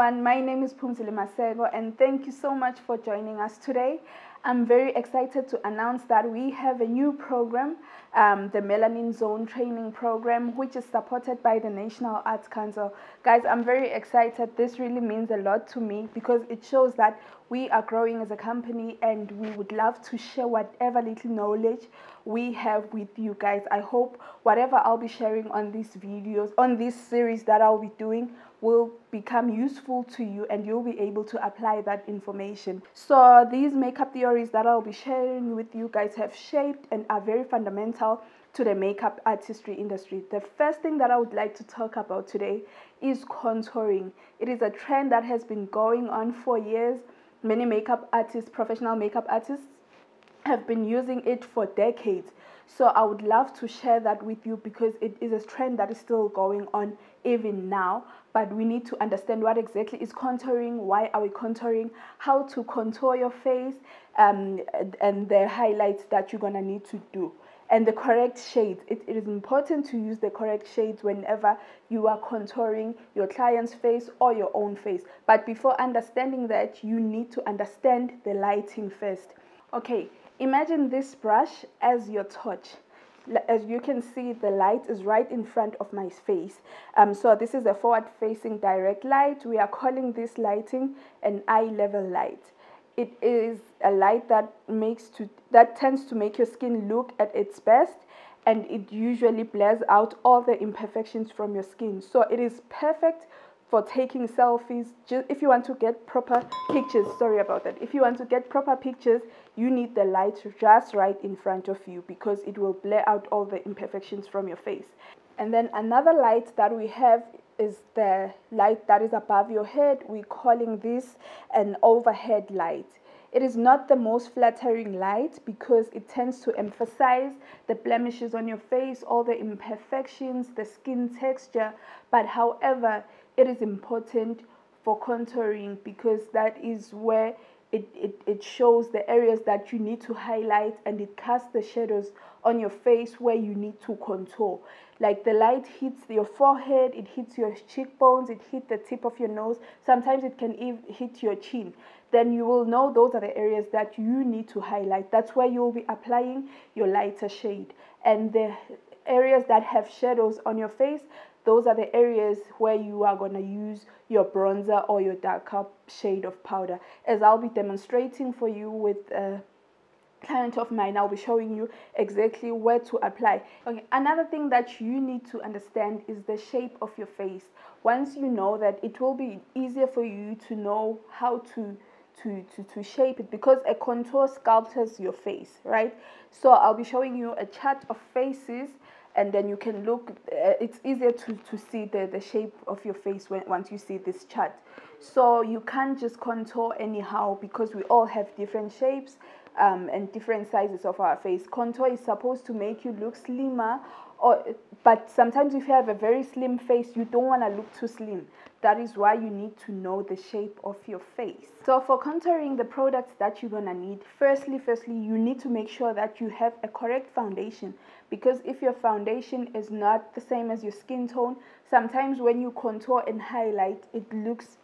everyone, my name is Phumzile Masego and thank you so much for joining us today. I'm very excited to announce that we have a new program, the Melanin Zone Training Program, which is supported by the National Arts Council. Guys, I'm very excited. This really means a lot to me because it shows that we are growing as a company and we would love to share whatever little knowledge we have with you guys. I hope whatever I'll be sharing on these videos, on this series that I'll be doing, will become useful to you and you'll be able to apply that information. So these makeup theories that I'll be sharing with you guys have shaped and are very fundamental to the makeup artistry industry. The first thing that I would like to talk about today is contouring. It is a trend that has been going on for years. Many makeup artists, professional makeup artists, have been using it for decades. So I would love to share that with you because it is a trend that is still going on even now. But we need to understand what exactly is contouring, why are we contouring, how to contour your face, and the highlights that you're gonna need to do. And the correct shades. It is important to use the correct shades whenever you are contouring your client's face or your own face. But before understanding that, you need to understand the lighting first. Okay, imagine this brush as your torch. As you can see, the light is right in front of my face. So this is a forward-facing direct light. We are calling this lighting an eye level light. It is a light that tends to make your skin look at its best, and it usually blurs out all the imperfections from your skin. So it is perfect for taking selfies. Just if you want to get proper pictures, sorry about that. If you want to get proper pictures, you need the light just right in front of you because it will blur out all the imperfections from your face. And then another light that we have is the light that is above your head. We're calling this an overhead light. It is not the most flattering light because it tends to emphasize the blemishes on your face, all the imperfections, the skin texture. But however, it is important for contouring because that is where it shows the areas that you need to highlight, and it casts the shadows on your face where you need to contour. Like the light hits your forehead, it hits your cheekbones, it hits the tip of your nose. Sometimes it can even hit your chin. Then you will know those are the areas that you need to highlight. That's where you will be applying your lighter shade. And the areas that have shadows on your face, those are the areas where you are going to use your bronzer or your darker shade of powder. As I'll be demonstrating for you with a client of mine, I'll be showing you exactly where to apply. Okay, another thing that you need to understand is the shape of your face. Once you know that, it will be easier for you to know how to shape it because a contour sculptures your face, right? So I'll be showing you a chart of faces, and then you can look, it's easier to see the shape of your face once you see this chart. So you can't just contour anyhow because we all have different shapes and different sizes of our face. Contour is supposed to make you look slimmer, but sometimes if you have a very slim face, you don't want to look too slim. That is why you need to know the shape of your face. So for contouring, the products that you're gonna need, firstly, you need to make sure that you have a correct foundation, because if your foundation is not the same as your skin tone, sometimes when you contour and highlight, it looks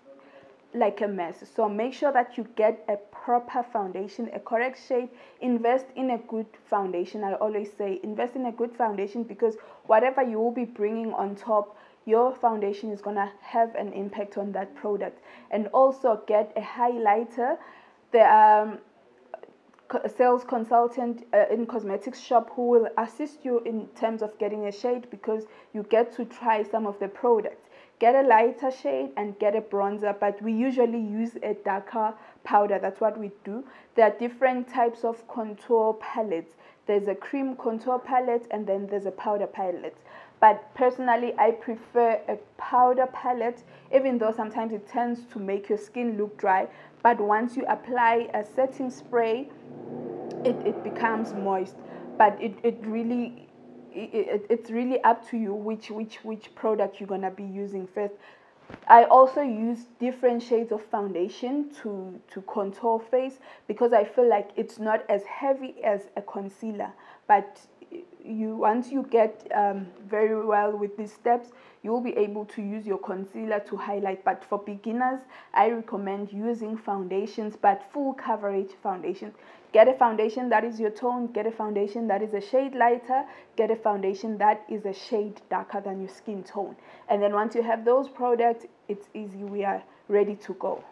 like a mess. So make sure that you get a proper foundation, a correct shade. Invest in a good foundation. I always say invest in a good foundation because whatever you will be bringing on top, your foundation is going to have an impact on that product. And also get a highlighter. There are sales consultant in cosmetics shop who will assist you in terms of getting a shade because you get to try some of the products. Get a lighter shade and get a bronzer, but we usually use a darker powder. That's what we do. There are different types of contour palettes. There's a cream contour palette and then there's a powder palette. But personally, I prefer a powder palette, even though sometimes it tends to make your skin look dry. But once you apply a setting spray, it becomes moist. But it's really up to you which product you're gonna be using first. I also use different shades of foundation to contour face because I feel like it's not as heavy as a concealer, but once you get very well with these steps, you will be able to use your concealer to highlight. But for beginners, I recommend using foundations, but full coverage foundations. Get a foundation that is your tone, get a foundation that is a shade lighter, get a foundation that is a shade darker than your skin tone. And then once you have those products, it's easy, we are ready to go.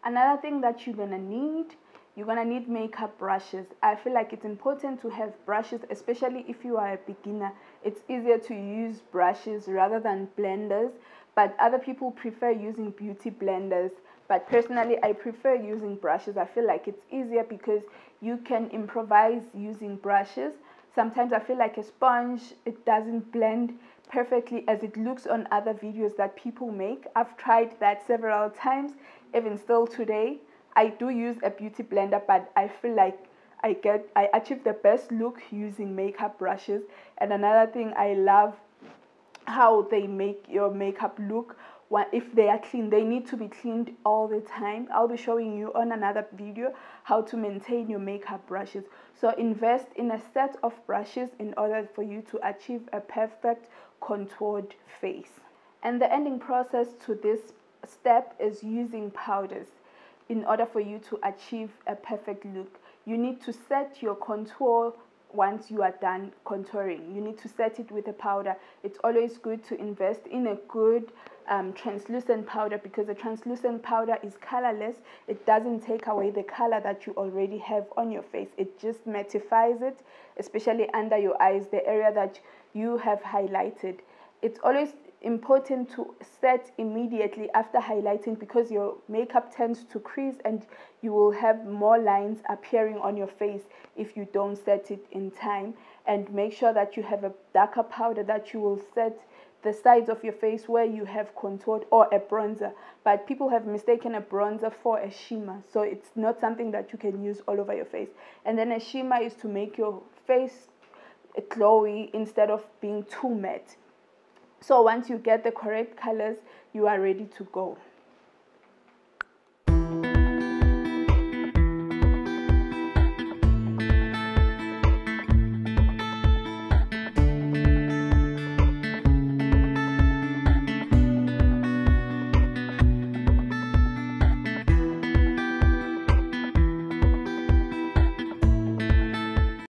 Another thing that you're gonna need makeup brushes. I feel like it's important to have brushes, especially if you are a beginner. It's easier to use brushes rather than blenders, but other people prefer using beauty blenders. But personally, I prefer using brushes. I feel like it's easier because you can improvise using brushes. Sometimes I feel like a sponge, it doesn't blend perfectly as it looks on other videos that people make. I've tried that several times, even still today. I do use a beauty blender, but I feel like I achieve the best look using makeup brushes. And another thing, I love how they make your makeup look. If they are clean, they need to be cleaned all the time. I'll be showing you on another video how to maintain your makeup brushes. So invest in a set of brushes in order for you to achieve a perfect contoured face. And the ending process to this step is using powders. In order for you to achieve a perfect look, you need to set your contour. Once you are done contouring, you need to set it with a powder. It's always good to invest in a good translucent powder, because a translucent powder is colorless. It doesn't take away the color that you already have on your face. It just mattifies it, especially under your eyes, the area that you have highlighted. It's always important to set immediately after highlighting, because your makeup tends to crease and you will have more lines appearing on your face if you don't set it in time. And make sure that you have a darker powder that you will set the sides of your face where you have contoured, or a bronzer. But people have mistaken a bronzer for a shimmer, so it's not something that you can use all over your face. And then a shimmer is to make your face glowy instead of being too matte. So once you get the correct colors, you are ready to go.